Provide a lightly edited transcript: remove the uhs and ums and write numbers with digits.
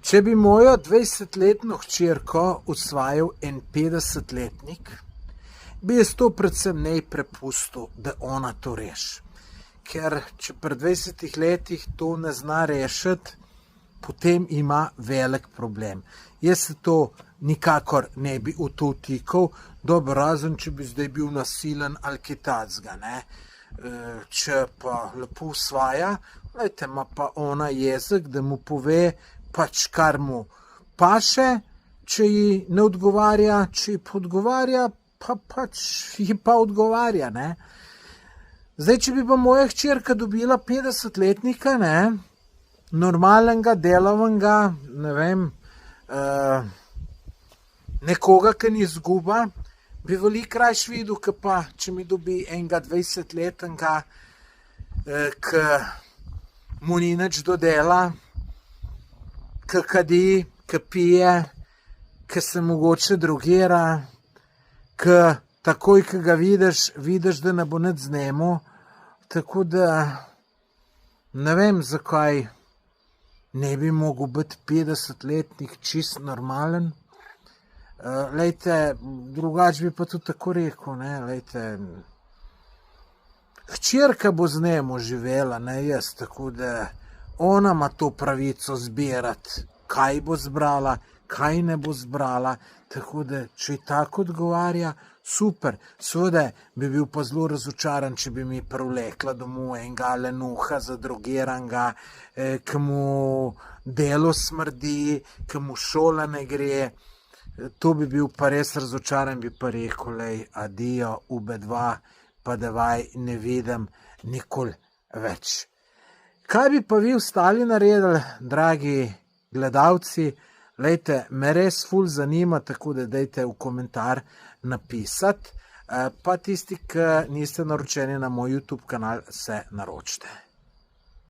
Če bi mojo 20-letno hčerko usvajal en 50-letnik, bi jaz to predvsem nej prepustil, da ona to reši. Ker če pri 20 letih to ne zna rešiti, potem ima velik problem. Jaz se to nikakor ne bi v to vtikal, dobro, razen če bi zdaj bil nasilen ali kaj takega, ne. Če pa lepo usvaja, glejte, ima pa ona jezik, da mu pove, pač kar mu paše, če ji ne odgovarja, če ji pa odgovarja, pa pač ji pa odgovarja, ne. Zdaj, če bi pa moja hčerka dobila 50-letnika, ne, normalnega, delovnega, ne vem, nekoga, ki ni izguba, bi veliko rajš videl, ke pa, če mi dobi enega 20-letnega, ki mu ni nič do dela, ki kadi, ki pije, ki se mogoče drogira, ki takoj, ki ga vidiš, da ne bo nič z njemu. Tako da ne vem, zakaj ne bi mogel biti 50-letnik čist normalen. Glejte, drugače bi pa tudi tako rekel, ne, glejte, hčerka bo z njemu živela, ne jaz, tako da ona ima to pravico zbirati, kaj bo zbrala, kaj ne bo zbrala, tako da, če ji tako odgovarja, super. Seveda bi bil pa zelo razočaran, če bi mi privlekla domov enega lenuha zadrogiranega, ki mu delo smrdi, ki mu šola ne gre. To bi bil pa res razočaran, bi pa rekel, lej, adijo, oba, pa davaj, ne vidim nikoli več. Kaj bi pa vi ostali naredili, dragi gledalci? Glejte, me res ful zanima, tako da dajte v komentar napisati, pa tisti, ki niste naročeni na moj YouTube kanal, se naročite.